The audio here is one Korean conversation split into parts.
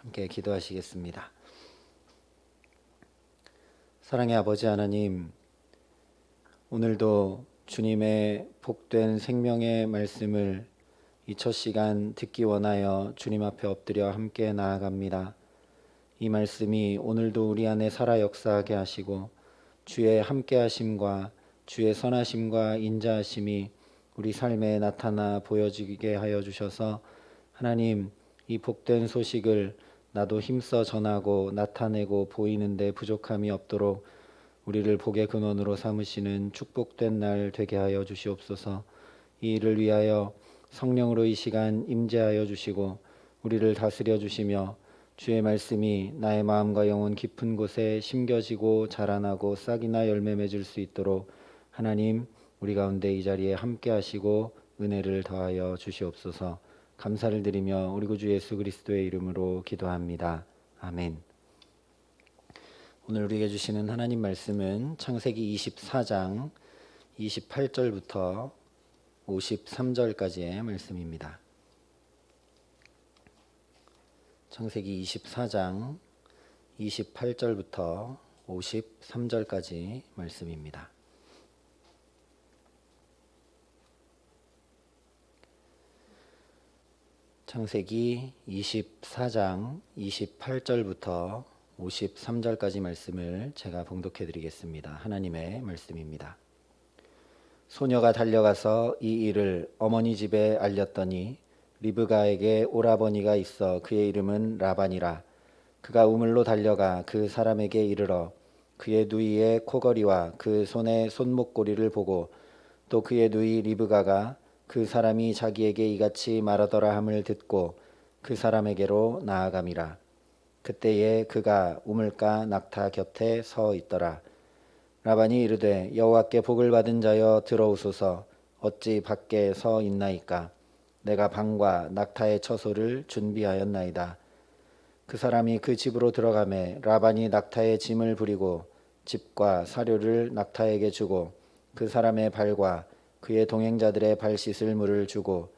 함께 기도하시겠습니다. 사랑의 아버지 하나님, 오늘도 주님의 복된 생명의 말씀을 이 첫 시간 듣기 원하여 주님 앞에 엎드려 함께 나아갑니다. 이 말씀이 오늘도 우리 안에 살아 역사하게 하시고 주의 함께 하심과 주의 선하심과 인자하심이 우리 삶에 나타나 보여지게 하여 주셔서 하나님, 이 복된 소식을 나도 힘써 전하고 나타내고 보이는데 부족함이 없도록 우리를 복의 근원으로 삼으시는 축복된 날 되게 하여 주시옵소서. 이 일을 위하여 성령으로 이 시간 임재하여 주시고 우리를 다스려 주시며 주의 말씀이 나의 마음과 영혼 깊은 곳에 심겨지고 자라나고 싹이나 열매 맺을 수 있도록 하나님, 우리 가운데 이 자리에 함께 하시고 은혜를 더하여 주시옵소서. 감사를 드리며 우리 구주 예수 그리스도의 이름으로 기도합니다. 아멘. 오늘 우리에게 주시는 하나님 말씀은 창세기 24장 28절부터 53절까지의 말씀입니다. 창세기 24장 28절부터 53절까지 말씀입니다. 창세기 24장 28절부터 53절까지 말씀을 제가 봉독해 드리겠습니다. 하나님의 말씀입니다. 소녀가 달려가서 이 일을 어머니 집에 알렸더니 리브가에게 오라버니가 있어 그의 이름은 라반이라. 그가 우물로 달려가 그 사람에게 이르러 그의 누이의 코걸이와 그 손의 손목고리를 보고 또 그의 누이 리브가가 그 사람이 자기에게 이같이 말하더라 함을 듣고 그 사람에게로 나아감이라. 그때에 그가 우물가 낙타 곁에 서 있더라. 라반이 이르되 여호와께 복을 받은 자여 들어오소서. 어찌 밖에 서 있나이까. 내가 방과 낙타의 처소를 준비하였나이다. 그 사람이 그 집으로 들어가매 라반이 낙타의 짐을 부리고 집과 사료를 낙타에게 주고 그 사람의 발과 그의 동행자들의 발 씻을 물을 주고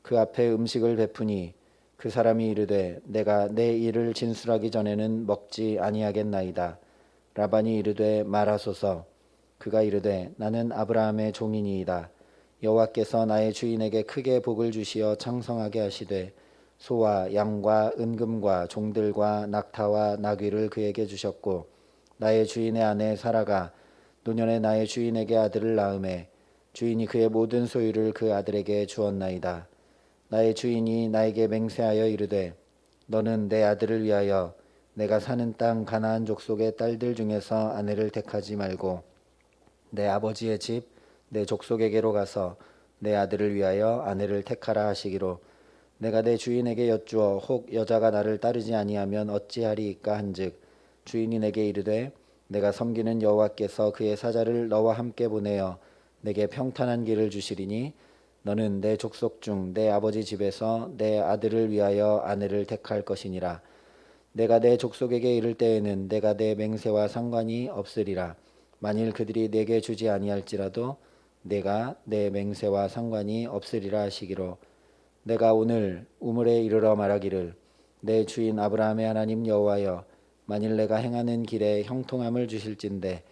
그 앞에 음식을 베푸니 그 사람이 이르되 내가 내 일을 진술하기 전에는 먹지 아니하겠나이다. 라반이 이르되 말하소서. 그가 이르되 나는 아브라함의 종이니이다. 여호와께서 나의 주인에게 크게 복을 주시어 창성하게 하시되 소와 양과 은금과 종들과 낙타와 나귀를 그에게 주셨고 나의 주인의 아내 사라가 노년에 나의 주인에게 아들을 낳음에 주인이 그의 모든 소유를 그 아들에게 주었나이다. 나의 주인이 나에게 맹세하여 이르되 너는 내 아들을 위하여 내가 사는 땅 가나안 족속의 딸들 중에서 아내를 택하지 말고 내 아버지의 집 내 족속에게로 가서 내 아들을 위하여 아내를 택하라 하시기로 내가 내 주인에게 여쭈어 혹 여자가 나를 따르지 아니하면 어찌하리이까 한즉 주인이 내게 이르되 내가 섬기는 여호와께서 그의 사자를 너와 함께 보내어 내게 평탄한 길을 주시리니 너는 내 족속 중 내 아버지 집에서 내 아들을 위하여 아내를 택할 것이니라. 내가 내 족속에게 이를 때에는 내가 내 맹세와 상관이 없으리라. 만일 그들이 내게 주지 아니할지라도 내가 내 맹세와 상관이 없으리라 하시기로 내가 오늘 우물에 이르러 말하기를 내 주인 아브라함의 하나님 여호와여 만일 내가 행하는 길에 형통함을 주실진대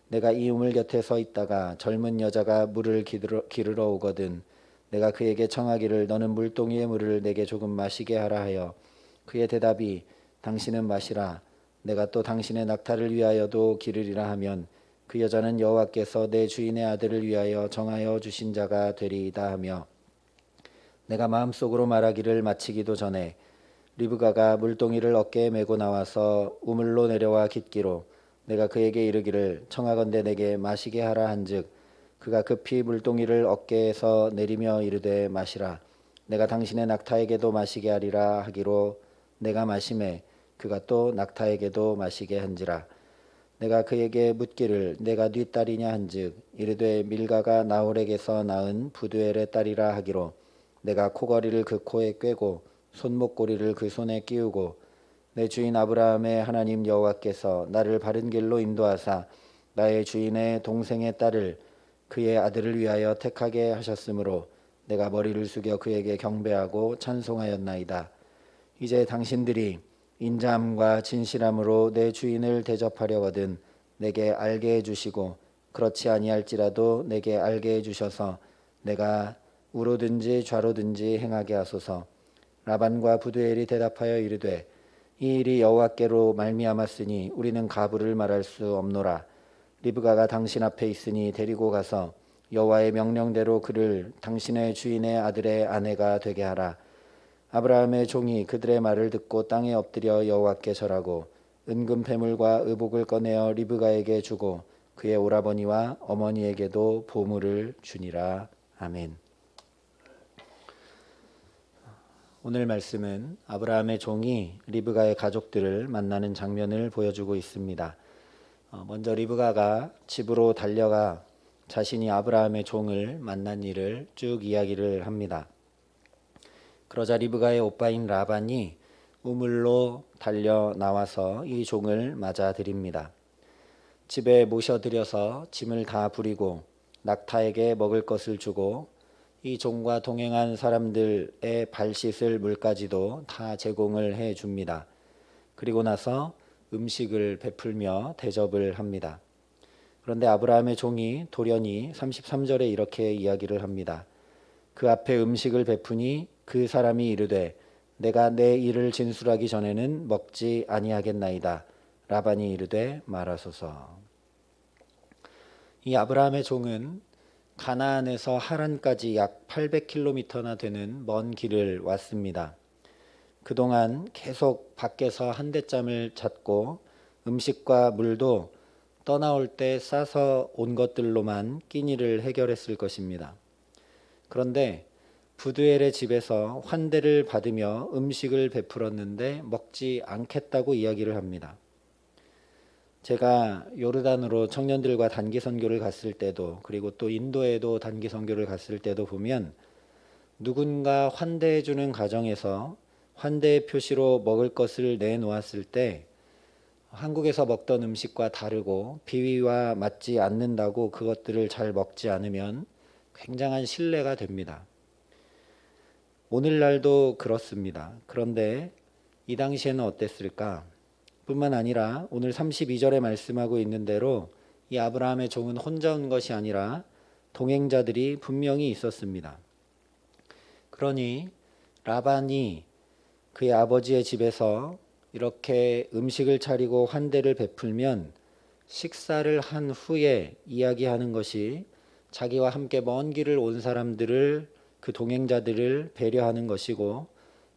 내가 이 우물 곁에 서 있다가 젊은 여자가 물을 기르러 오거든 내가 그에게 청하기를 너는 물동이의 물을 내게 조금 마시게 하라 하여 그의 대답이 당신은 마시라 내가 또 당신의 낙타를 위하여도 기르리라 하면 그 여자는 여호와께서 내 주인의 아들을 위하여 정하여 주신 자가 되리이다 하며 내가 마음속으로 말하기를 마치기도 전에 리브가가 물동이를 어깨에 메고 나와서 우물로 내려와 깃기로 내가 그에게 이르기를 청하건대 내게 마시게 하라 한즉 그가 급히 물동이를 어깨에서 내리며 이르되 마시라 내가 당신의 낙타에게도 마시게 하리라 하기로 내가 마시매 그가 또 낙타에게도 마시게 한지라 내가 그에게 묻기를 내가 네 딸이냐 한즉 이르되 밀가가 나홀에게서 낳은 부두엘의 딸이라 하기로 내가 코걸이를 그 코에 꿰고 손목고리를 그 손에 끼우고 내 주인 아브라함의 하나님 여호와께서 나를 바른 길로 인도하사 나의 주인의 동생의 딸을 그의 아들을 위하여 택하게 하셨으므로 내가 머리를 숙여 그에게 경배하고 찬송하였나이다. 이제 당신들이 인자함과 진실함으로 내 주인을 대접하려거든 내게 알게 해주시고 그렇지 아니할지라도 내게 알게 해주셔서 내가 우로든지 좌로든지 행하게 하소서. 라반과 부두엘이 대답하여 이르되 이 일이 여호와께로 말미암았으니 우리는 가부를 말할 수 없노라. 리브가가 당신 앞에 있으니 데리고 가서 여호와의 명령대로 그를 당신의 주인의 아들의 아내가 되게 하라. 아브라함의 종이 그들의 말을 듣고 땅에 엎드려 여호와께 절하고 은금 배물과 의복을 꺼내어 리브가에게 주고 그의 오라버니와 어머니에게도 보물을 주니라. 아멘. 오늘 말씀은 아브라함의 종이 리브가의 가족들을 만나는 장면을 보여주고 있습니다. 먼저 리브가가 집으로 달려가 자신이 아브라함의 종을 만난 일을 쭉 이야기를 합니다. 그러자 리브가의 오빠인 라반이 우물로 달려 나와서 이 종을 맞아들입니다. 집에 모셔들여서 짐을 다 부리고 낙타에게 먹을 것을 주고 이 종과 동행한 사람들의 발 씻을 물까지도 다 제공을 해 줍니다. 그리고 나서 음식을 베풀며 대접을 합니다. 그런데 아브라함의 종이 돌연히 33절에 이렇게 이야기를 합니다. 그 앞에 음식을 베푸니 그 사람이 이르되 내가 내 일을 진술하기 전에는 먹지 아니하겠나이다. 라반이 이르되 말하소서. 이 아브라함의 종은 가나안에서 하란까지 약 800km나 되는 먼 길을 왔습니다. 그동안 계속 밖에서 한 대짬을 잤고 음식과 물도 떠나올 때 싸서 온 것들로만 끼니를 해결했을 것입니다. 그런데 부두엘의 집에서 환대를 받으며 음식을 베풀었는데 먹지 않겠다고 이야기를 합니다. 제가 요르단으로 청년들과 단기 선교를 갔을 때도 그리고 또 인도에도 단기 선교를 갔을 때도 보면 누군가 환대해 주는 가정에서 환대의 표시로 먹을 것을 내놓았을 때 한국에서 먹던 음식과 다르고 비위와 맞지 않는다고 그것들을 잘 먹지 않으면 굉장한 신뢰가 됩니다. 오늘날도 그렇습니다. 그런데 이 당시에는 어땠을까? 뿐만 아니라 오늘 32절에 말씀하고 있는 대로 이 아브라함의 종은 혼자 온 것이 아니라 동행자들이 분명히 있었습니다. 그러니 라반이 그의 아버지의 집에서 이렇게 음식을 차리고 환대를 베풀면 식사를 한 후에 이야기하는 것이 자기와 함께 먼 길을 온 사람들을 그 동행자들을 배려하는 것이고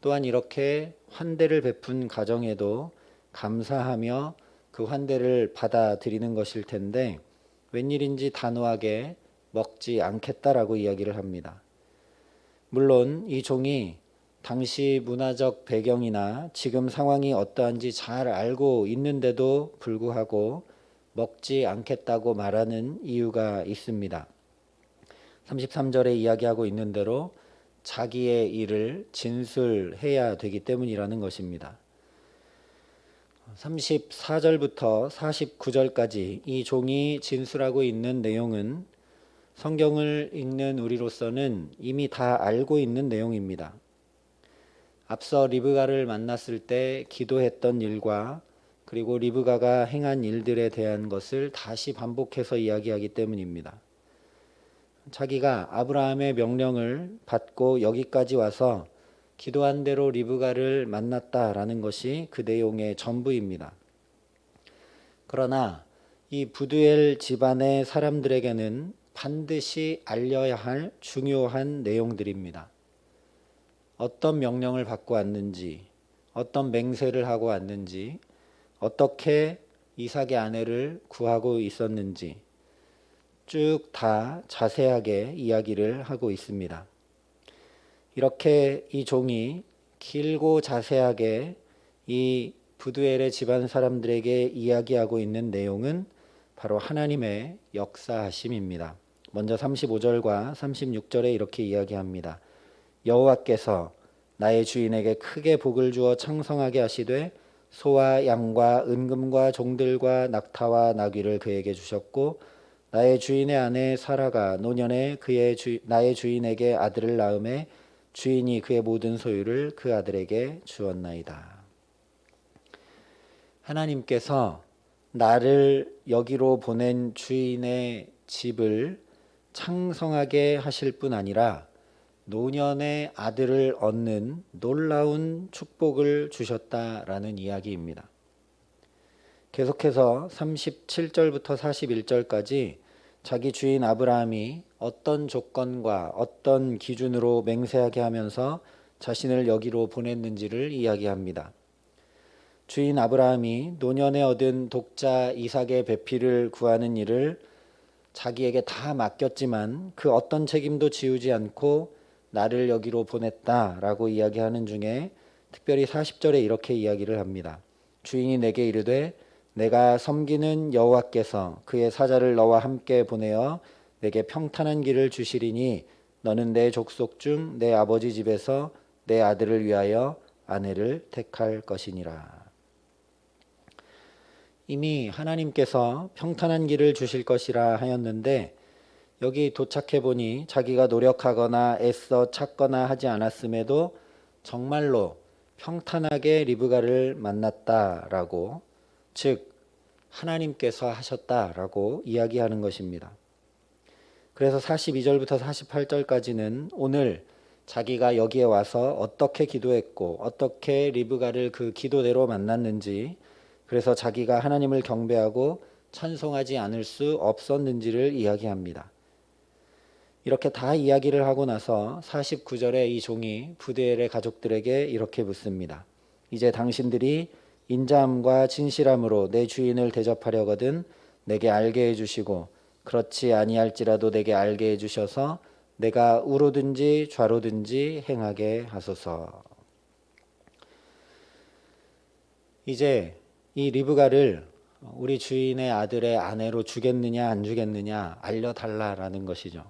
또한 이렇게 환대를 베푼 가정에도 감사하며 그 환대를 받아들이는 것일 텐데 웬일인지 단호하게 먹지 않겠다라고 이야기를 합니다. 물론 이 종이 당시 문화적 배경이나 지금 상황이 어떠한지 잘 알고 있는데도 불구하고 먹지 않겠다고 말하는 이유가 있습니다. 33절에 이야기하고 있는 대로 자기의 일을 진술해야 되기 때문이라는 것입니다. 34절부터 49절까지 이 종이 진술하고 있는 내용은 성경을 읽는 우리로서는 이미 다 알고 있는 내용입니다. 앞서 리브가를 만났을 때 기도했던 일과 그리고 리브가가 행한 일들에 대한 것을 다시 반복해서 이야기하기 때문입니다. 자기가 아브라함의 명령을 받고 여기까지 와서 기도한 대로 리브가를 만났다라는 것이 그 내용의 전부입니다. 그러나 이 부두엘 집안의 사람들에게는 반드시 알려야 할 중요한 내용들입니다. 어떤 명령을 받고 왔는지, 어떤 맹세를 하고 왔는지, 어떻게 이삭의 아내를 구하고 있었는지 쭉 다 자세하게 이야기를 하고 있습니다. 이렇게 이 종이 길고 자세하게 이 부두엘의 집안 사람들에게 이야기하고 있는 내용은 바로 하나님의 역사하심입니다. 먼저 35절과 36절에 이렇게 이야기합니다. 여호와께서 나의 주인에게 크게 복을 주어 창성하게 하시되 소와 양과 은금과 종들과 낙타와 나귀를 그에게 주셨고 나의 주인의 아내 사라가 노년에 나의 주인에게 아들을 낳음에 주인이 그의 모든 소유를 그 아들에게 주었나이다. 하나님께서 나를 여기로 보낸 주인의 집을 창성하게 하실 뿐 아니라 노년의 아들을 얻는 놀라운 축복을 주셨다라는 이야기입니다. 계속해서 37절부터 41절까지 자기 주인 아브라함이 어떤 조건과 어떤 기준으로 맹세하게 하면서 자신을 여기로 보냈는지를 이야기합니다. 주인 아브라함이 노년에 얻은 독자 이삭의 배필을 구하는 일을 자기에게 다 맡겼지만 그 어떤 책임도 지우지 않고 나를 여기로 보냈다라고 이야기하는 중에 특별히 40절에 이렇게 이야기를 합니다. 주인이 내게 이르되 내가 섬기는 여호와께서 그의 사자를 너와 함께 보내어 내게 평탄한 길을 주시리니 너는 내 족속 중 내 아버지 집에서 내 아들을 위하여 아내를 택할 것이니라. 이미 하나님께서 평탄한 길을 주실 것이라 하였는데 여기 도착해 보니 자기가 노력하거나 애써 찾거나 하지 않았음에도 정말로 평탄하게 리브가를 만났다라고, 즉 하나님께서 하셨다라고 이야기하는 것입니다. 그래서 42절부터 48절까지는 오늘 자기가 여기에 와서 어떻게 기도했고 어떻게 리브가를 그 기도대로 만났는지, 그래서 자기가 하나님을 경배하고 찬송하지 않을 수 없었는지를 이야기합니다. 이렇게 다 이야기를 하고 나서 49절에 이 종이 부디엘의 가족들에게 이렇게 묻습니다. 이제 당신들이 인자함과 진실함으로 내 주인을 대접하려거든 내게 알게 해주시고 그렇지 아니할지라도 내게 알게 해주셔서 내가 우로든지 좌로든지 행하게 하소서. 이제 이 리브가를 우리 주인의 아들의 아내로 주겠느냐 안 주겠느냐 알려달라라는 것이죠.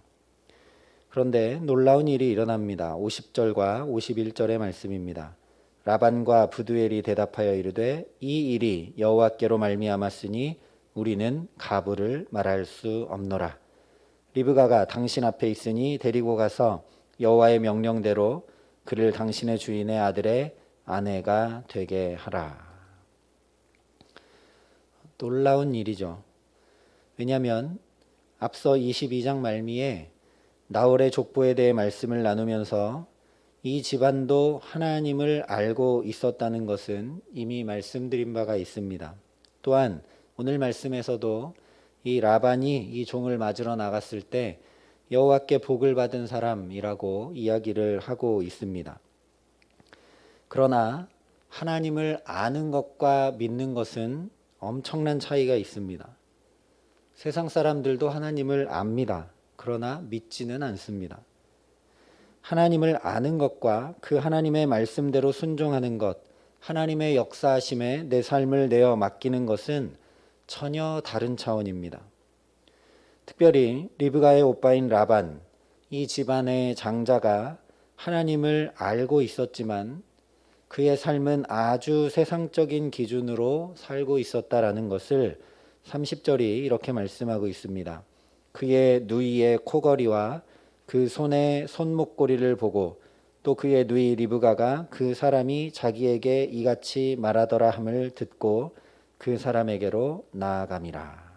그런데 놀라운 일이 일어납니다. 50절과 51절의 말씀입니다. 라반과 부두엘이 대답하여 이르되 이 일이 여호와께로 말미암았으니 우리는 가부를 말할 수 없노라. 리브가가 당신 앞에 있으니 데리고 가서 여호와의 명령대로 그를 당신의 주인의 아들의 아내가 되게 하라. 놀라운 일이죠. 왜냐하면 앞서 22장 말미에 나홀의 족보에 대해 말씀을 나누면서 이 집안도 하나님을 알고 있었다는 것은 이미 말씀드린 바가 있습니다. 또한 오늘 말씀에서도 이 라반이 이 종을 맞으러 나갔을 때 여호와께 복을 받은 사람이라고 이야기를 하고 있습니다. 그러나 하나님을 아는 것과 믿는 것은 엄청난 차이가 있습니다. 세상 사람들도 하나님을 압니다. 그러나 믿지는 않습니다. 하나님을 아는 것과 그 하나님의 말씀대로 순종하는 것, 하나님의 역사하심에 내 삶을 내어 맡기는 것은 전혀 다른 차원입니다. 특별히 리브가의 오빠인 라반, 이 집안의 장자가 하나님을 알고 있었지만 그의 삶은 아주 세상적인 기준으로 살고 있었다라는 것을 30절이 이렇게 말씀하고 있습니다. 그의 누이의 코걸이와 그 손의 손목고리를 보고 또 그의 누이 리브가가 그 사람이 자기에게 이같이 말하더라 함을 듣고 그 사람에게로 나아감이라.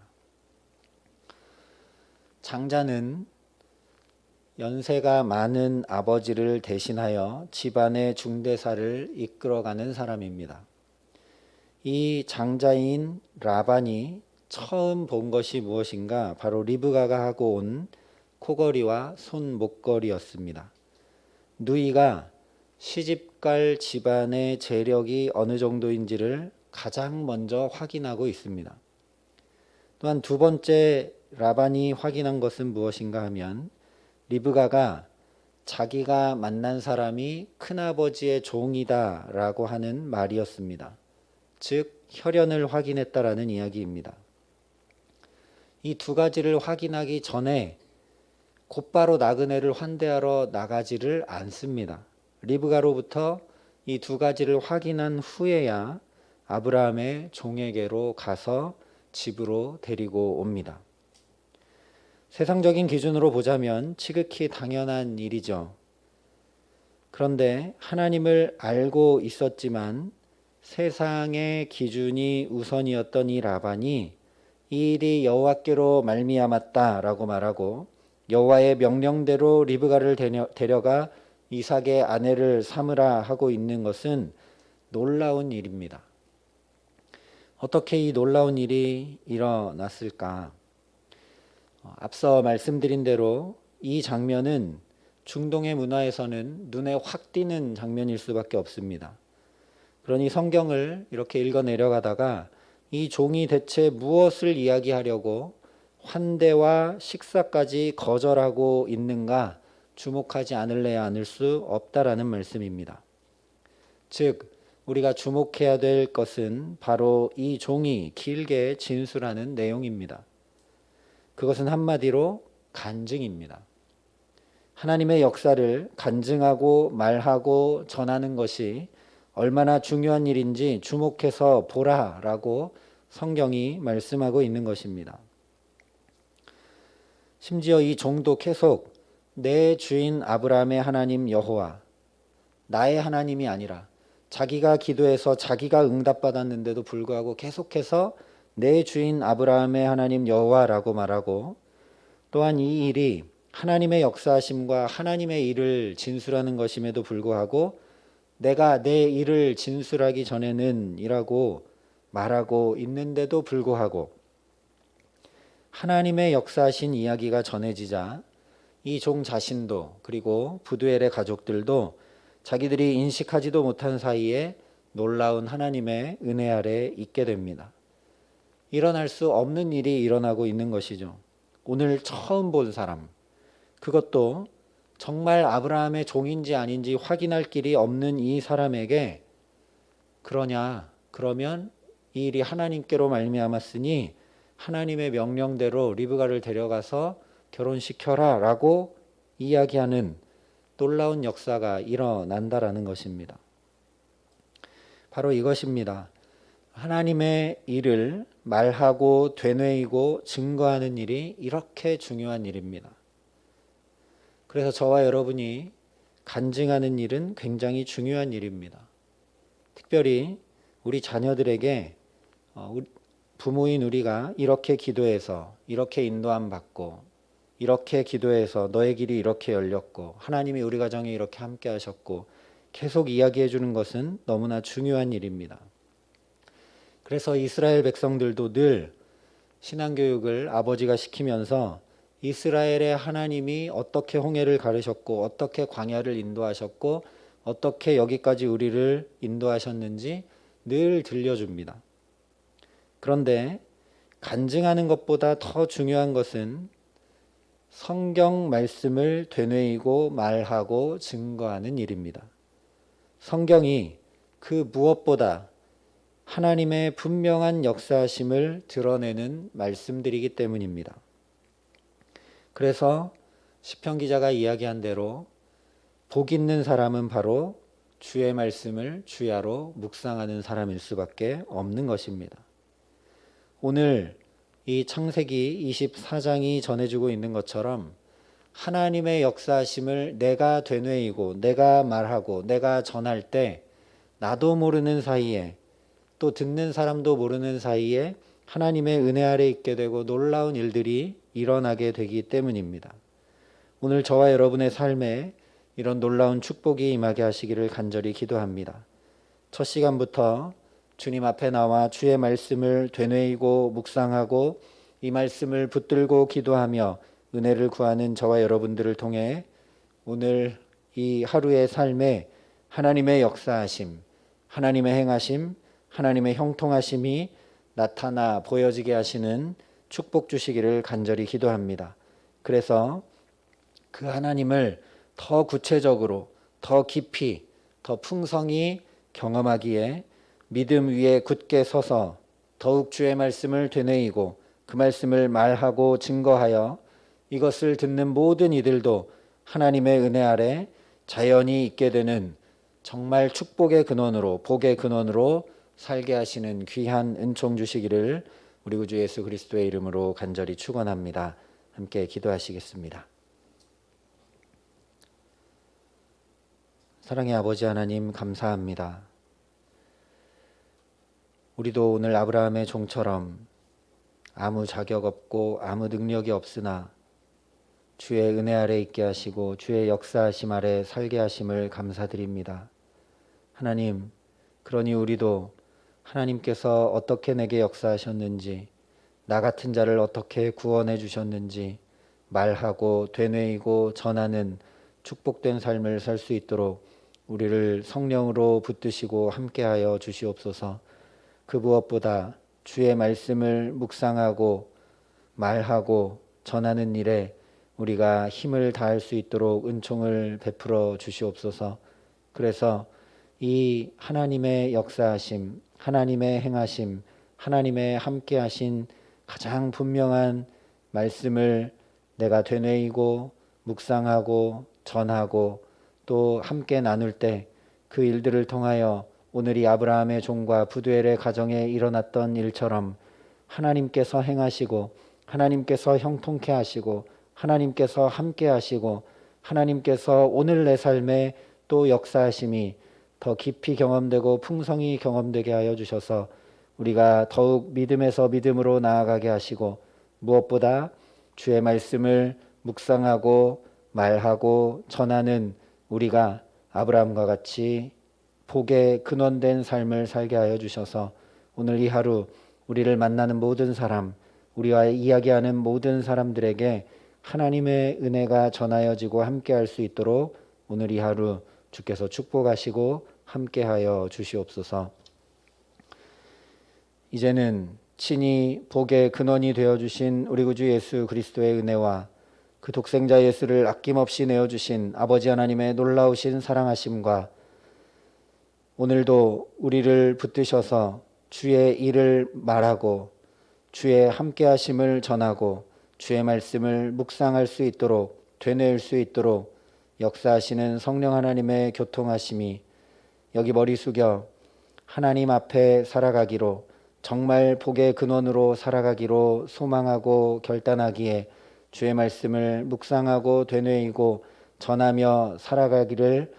장자는 연세가 많은 아버지를 대신하여 집안의 중대사를 이끌어가는 사람입니다. 이 장자인 라반이 처음 본 것이 무엇인가? 바로 리브가가 하고 온 코걸이와 손목걸이였습니다. 누이가 시집갈 집안의 재력이 어느 정도인지를 가장 먼저 확인하고 있습니다. 또한 두 번째 라반이 확인한 것은 무엇인가 하면 리브가가 자기가 만난 사람이 큰아버지의 종이다라고 하는 말이었습니다. 즉 혈연을 확인했다라는 이야기입니다. 이 두 가지를 확인하기 전에 곧바로 나그네를 환대하러 나가지를 않습니다. 리브가로부터 이 두 가지를 확인한 후에야 아브라함의 종에게로 가서 집으로 데리고 옵니다. 세상적인 기준으로 보자면 지극히 당연한 일이죠. 그런데 하나님을 알고 있었지만 세상의 기준이 우선이었던 이 라반이 이 일이 여호와께로 말미암았다라고 말하고 여호와의 명령대로 리브가를 데려가 이삭의 아내를 삼으라 하고 있는 것은 놀라운 일입니다. 어떻게 이 놀라운 일이 일어났을까? 앞서 말씀드린 대로 이 장면은 중동의 문화에서는 눈에 확 띄는 장면일 수밖에 없습니다. 그러니 성경을 이렇게 읽어 내려가다가 이 종이 대체 무엇을 이야기하려고 환대와 식사까지 거절하고 있는가 주목하지 않을래야 않을 수 없다라는 말씀입니다. 즉 우리가 주목해야 될 것은 바로 이 종이 길게 진술하는 내용입니다. 그것은 한마디로 간증입니다. 하나님의 역사를 간증하고 말하고 전하는 것이 얼마나 중요한 일인지 주목해서 보라라고 성경이 말씀하고 있는 것입니다. 심지어 이 종도 계속 내 주인 아브라함의 하나님 여호와, 나의 하나님이 아니라 자기가 기도해서 자기가 응답받았는데도 불구하고 계속해서 내 주인 아브라함의 하나님 여호와라고 말하고, 또한 이 일이 하나님의 역사하심과 하나님의 일을 진술하는 것임에도 불구하고 내가 내 일을 진술하기 전에는 이라고 말하고 있는데도 불구하고 하나님의 역사하신 이야기가 전해지자 이 종 자신도 그리고 부두엘의 가족들도 자기들이 인식하지도 못한 사이에 놀라운 하나님의 은혜 아래 있게 됩니다. 일어날 수 없는 일이 일어나고 있는 것이죠. 오늘 처음 본 사람, 그것도 정말 아브라함의 종인지 아닌지 확인할 길이 없는 이 사람에게 그러냐? 그러면 이 일이 하나님께로 말미암았으니 하나님의 명령대로 리브가를 데려가서 결혼시켜라 라고 이야기하는 놀라운 역사가 일어난다라는 것입니다. 바로 이것입니다. 하나님의 일을 말하고 되뇌이고 증거하는 일이 이렇게 중요한 일입니다. 그래서 저와 여러분이 간증하는 일은 굉장히 중요한 일입니다. 특별히 우리 자녀들에게 부모인 우리가 이렇게 기도해서 이렇게 인도함 받고 이렇게 기도해서 너의 길이 이렇게 열렸고 하나님이 우리 가정에 이렇게 함께 하셨고 계속 이야기해 주는 것은 너무나 중요한 일입니다. 그래서 이스라엘 백성들도 늘 신앙교육을 아버지가 시키면서 이스라엘의 하나님이 어떻게 홍해를 가르셨고 어떻게 광야를 인도하셨고 어떻게 여기까지 우리를 인도하셨는지 늘 들려줍니다. 그런데 간증하는 것보다 더 중요한 것은 성경 말씀을 되뇌이고 말하고 증거하는 일입니다. 성경이 그 무엇보다 하나님의 분명한 역사하심을 드러내는 말씀들이기 때문입니다. 그래서 시편 기자가 이야기한 대로 복 있는 사람은 바로 주의 말씀을 주야로 묵상하는 사람일 수밖에 없는 것입니다. 오늘 이 창세기 24장이 전해주고 있는 것처럼 하나님의 역사하심을 내가 되뇌이고 내가 말하고 내가 전할 때 나도 모르는 사이에 또 듣는 사람도 모르는 사이에 하나님의 은혜 아래 있게 되고 놀라운 일들이 일어나게 되기 때문입니다. 오늘 저와 여러분의 삶에 이런 놀라운 축복이 임하게 하시기를 간절히 기도합니다. 첫 시간부터 주님 앞에 나와 주의 말씀을 되뇌이고 묵상하고 이 말씀을 붙들고 기도하며 은혜를 구하는 저와 여러분들을 통해 오늘 이 하루의 삶에 하나님의 역사하심, 하나님의 행하심, 하나님의 형통하심이 나타나 보여지게 하시는 축복 주시기를 간절히 기도합니다. 그래서 그 하나님을 더 구체적으로, 더 깊이, 더 풍성히 경험하기에 믿음 위에 굳게 서서 더욱 주의 말씀을 되뇌이고 그 말씀을 말하고 증거하여 이것을 듣는 모든 이들도 하나님의 은혜 아래 자연히 있게 되는 정말 축복의 근원으로, 복의 근원으로 살게 하시는 귀한 은총 주시기를 우리 구주 예수 그리스도의 이름으로 간절히 축원합니다. 함께 기도하시겠습니다. 사랑의 아버지 하나님 감사합니다. 우리도 오늘 아브라함의 종처럼 아무 자격 없고 아무 능력이 없으나 주의 은혜 아래 있게 하시고 주의 역사하심 아래 살게 하심을 감사드립니다. 하나님, 그러니 우리도 하나님께서 어떻게 내게 역사하셨는지, 나 같은 자를 어떻게 구원해 주셨는지 말하고 되뇌이고 전하는 축복된 삶을 살 수 있도록 우리를 성령으로 붙드시고 함께하여 주시옵소서. 그 무엇보다 주의 말씀을 묵상하고 말하고 전하는 일에 우리가 힘을 다할 수 있도록 은총을 베풀어 주시옵소서. 그래서 이 하나님의 역사하심, 하나님의 행하심, 하나님의 함께하신 가장 분명한 말씀을 내가 되뇌이고 묵상하고 전하고 또 함께 나눌 때 그 일들을 통하여 오늘 이 아브라함의 종과 부두엘의 가정에 일어났던 일처럼 하나님께서 행하시고 하나님께서 형통케 하시고 하나님께서 함께 하시고 하나님께서 오늘 내 삶에 또 역사하심이 더 깊이 경험되고 풍성히 경험되게 하여 주셔서 우리가 더욱 믿음에서 믿음으로 나아가게 하시고 무엇보다 주의 말씀을 묵상하고 말하고 전하는 우리가 아브라함과 같이 복의 근원된 삶을 살게 하여 주셔서 오늘 이 하루 우리를 만나는 모든 사람, 우리와 이야기하는 모든 사람들에게 하나님의 은혜가 전하여지고 함께할 수 있도록 오늘 이 하루 주께서 축복하시고 함께하여 주시옵소서. 이제는 친히 복의 근원이 되어주신 우리 구주 예수 그리스도의 은혜와 그 독생자 예수를 아낌없이 내어주신 아버지 하나님의 놀라우신 사랑하심과 오늘도 우리를 붙드셔서 주의 일을 말하고 주의 함께하심을 전하고 주의 말씀을 묵상할 수 있도록 되뇌일 수 있도록 역사하시는 성령 하나님의 교통하심이 여기 머리 숙여 하나님 앞에 살아가기로 정말 복의 근원으로 살아가기로 소망하고 결단하기에 주의 말씀을 묵상하고 되뇌이고 전하며 살아가기를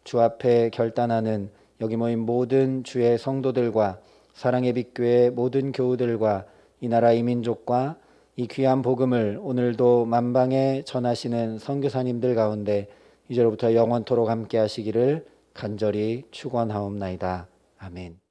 주 앞에 결단하는 여기 모인 모든 주의 성도들과 사랑의 빛교회 모든 교우들과 이 나라 이 민족과 이 귀한 복음을 오늘도 만방에 전하시는 선교사님들 가운데 이제로부터 영원토록 함께 하시기를 간절히 축원하옵나이다. 아멘.